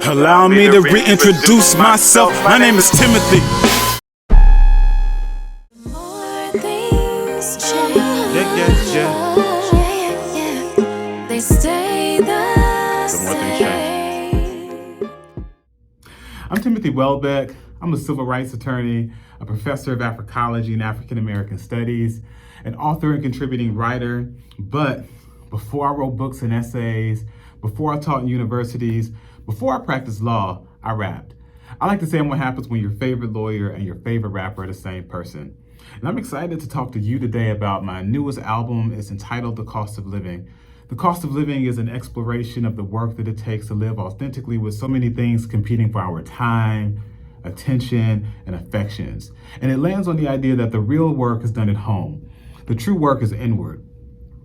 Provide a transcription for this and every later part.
Allow me to reintroduce myself. My name is Timothy. More things change. Yeah. They stay the more things same. I'm Timothy Welbeck. I'm a civil rights attorney, a professor of Africology and African American Studies, an author and contributing writer. But before I wrote books and essays, before I taught in universities, before I practiced law, I rapped. I like to say what happens when your favorite lawyer and your favorite rapper are the same person. And I'm excited to talk to you today about my newest album. It's entitled The Cost of Living. The Cost of Living is an exploration of the work that it takes to live authentically with so many things competing for our time, attention, and affections. And it lands on the idea that the real work is done at home. The true work is inward.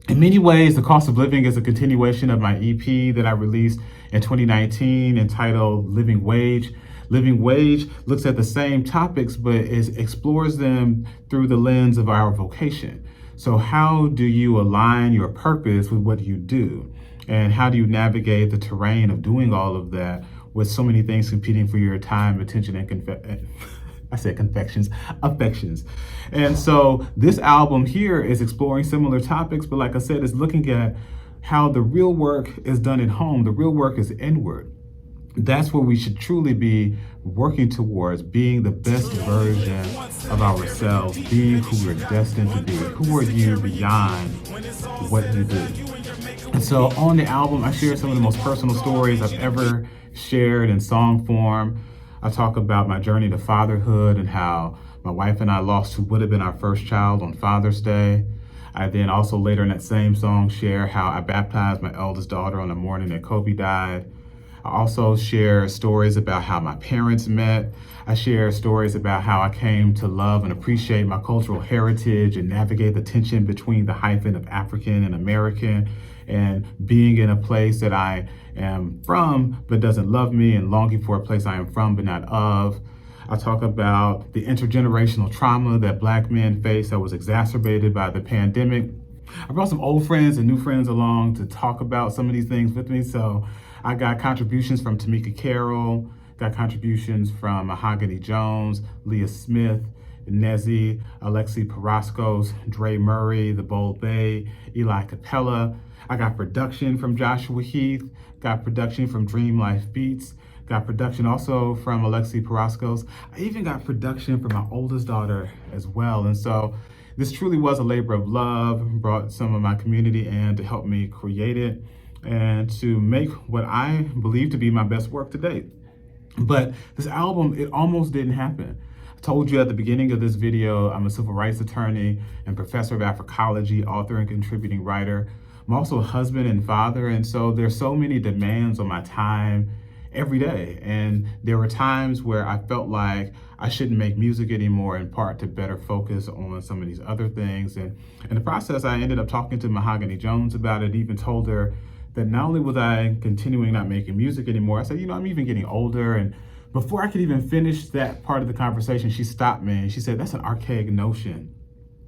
In many ways, The Cost of Living is a continuation of my EP that I released in 2019 entitled Living Wage. Living Wage looks at the same topics, but explores them through the lens of our vocation. So how do you align your purpose with what you do? And how do you navigate the terrain of doing all of that with so many things competing for your time, attention, and affections. And so this album here is exploring similar topics, but like I said, it's looking at how the real work is done at home. The real work is inward. That's where we should truly be working towards being the best version of ourselves, being who we're destined to be. Who are you beyond what you do? And so on the album, I share some of the most personal stories I've ever shared in song form. I talk about my journey to fatherhood and how my wife and I lost who would have been our first child on Father's Day. I then also later in that same song share how I baptized my eldest daughter on the morning that Kobe died. I also share stories about how my parents met. I share stories about how I came to love and appreciate my cultural heritage and navigate the tension between the hyphen of African and American and being in a place that I am from but doesn't love me and longing for a place I am from but not of. I talk about the intergenerational trauma that Black men face that was exacerbated by the pandemic. I brought some old friends and new friends along to talk about some of these things with me. So I got contributions from Tamika Carroll, got contributions from Mahogany Jones, Leah Smith, Nezzy, Alexi Paraskos, Dre Murray, The Bold Bay, Eli Capella. I got production from Joshua Heath, got production from Dream Life Beats, got production also from Alexi Paraskos. I even got production from my oldest daughter as well. And so this truly was a labor of love, brought some of my community in to help me create it and to make what I believe to be my best work to date. But this album, it almost didn't happen. I told you at the beginning of this video, I'm a civil rights attorney and professor of Africology, author and contributing writer. I'm also a husband and father, and so there's so many demands on my time every day. And there were times where I felt like I shouldn't make music anymore, in part to better focus on some of these other things. And in the process, I ended up talking to Mahogany Jones about it, even told her that not only was I continuing not making music anymore, I said, I'm even getting older. And before I could even finish that part of the conversation, she stopped me and she said, that's an archaic notion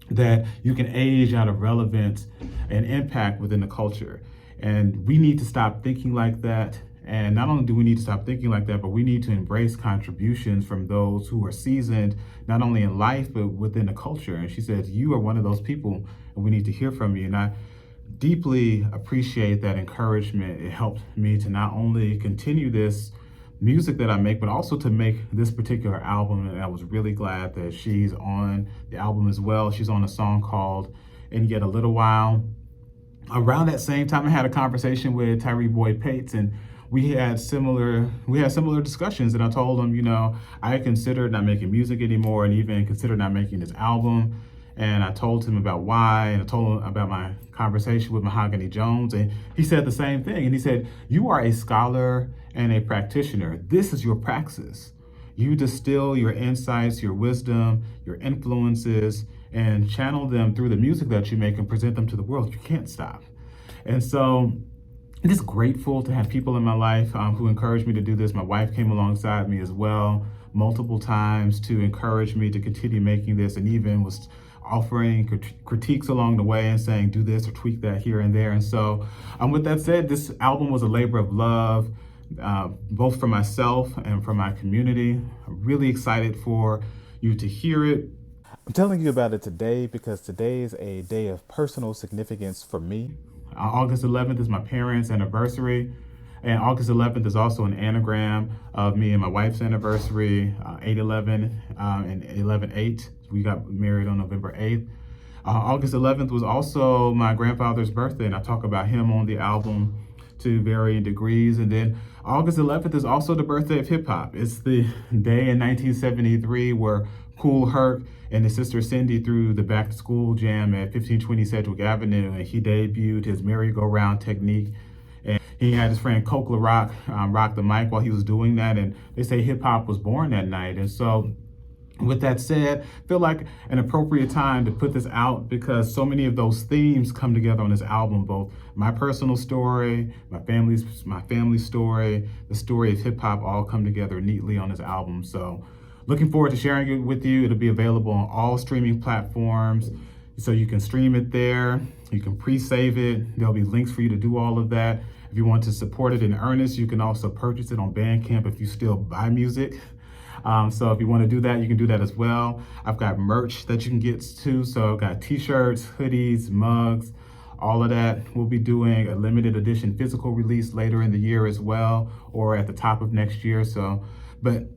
that you can age out of relevance and impact within the culture. And we need to stop thinking like that. And not only do we need to stop thinking like that, but we need to embrace contributions from those who are seasoned, not only in life, but within the culture. And she said, you are one of those people and we need to hear from you. And I deeply appreciate that encouragement. It helped me to not only continue this music that I make, but also to make this particular album. And I was really glad that she's on the album as well. She's on a song called In Yet a Little While. Around that same time, I had a conversation with Tyree Boyd Pates, and we had similar discussions. And I told him, I considered not making music anymore and even considered not making this album. And I told him about why, and I told him about my conversation with Mahogany Jones, and he said the same thing. And he said, you are a scholar and a practitioner. This is your praxis. You distill your insights, your wisdom, your influences, and channel them through the music that you make and present them to the world. You can't stop. And so I'm just grateful to have people in my life who encouraged me to do this. My wife came alongside me as well multiple times to encourage me to continue making this, and even was offering critiques along the way and saying, do this or tweak that here and there. And so with that said, this album was a labor of love, both for myself and for my community. I'm really excited for you to hear it. I'm telling you about it today because today is a day of personal significance for me. August 11th is my parents' anniversary, and August 11th is also an anagram of me and my wife's anniversary, 8/11 and 11/8. We got married on November 8th. August 11th was also my grandfather's birthday, and I talk about him on the album to varying degrees. And then August 11th is also the birthday of hip hop. It's the day in 1973 where Kool Herc and his sister Cindy threw the back to school jam at 1520 Sedgwick Avenue, and he debuted his merry-go-round technique. And he had his friend Coke LaRock rock the mic while he was doing that. And they say hip hop was born that night. And so, with that said, I feel like an appropriate time to put this out because so many of those themes come together on this album, both my personal story, my family story, the story of hip hop all come together neatly on this album. So looking forward to sharing it with you. It'll be available on all streaming platforms. So you can stream it there. You can pre-save it. There'll be links for you to do all of that. If you want to support it in earnest, you can also purchase it on Bandcamp if you still buy music. So if you want to do that, you can do that as well. I've got merch that you can get too. So I've got t-shirts, hoodies, mugs, all of that. We'll be doing a limited edition physical release later in the year as well, or at the top of next year. But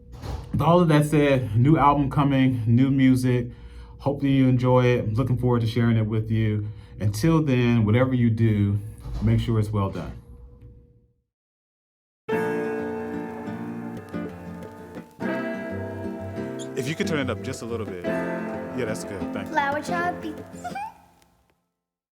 with all of that said, new album coming, new music. Hopefully you enjoy it. Looking forward to sharing it with you. Until then, whatever you do, make sure it's well done. If you could turn it up just a little bit. Yeah, that's good. Thank you. Flower child beats.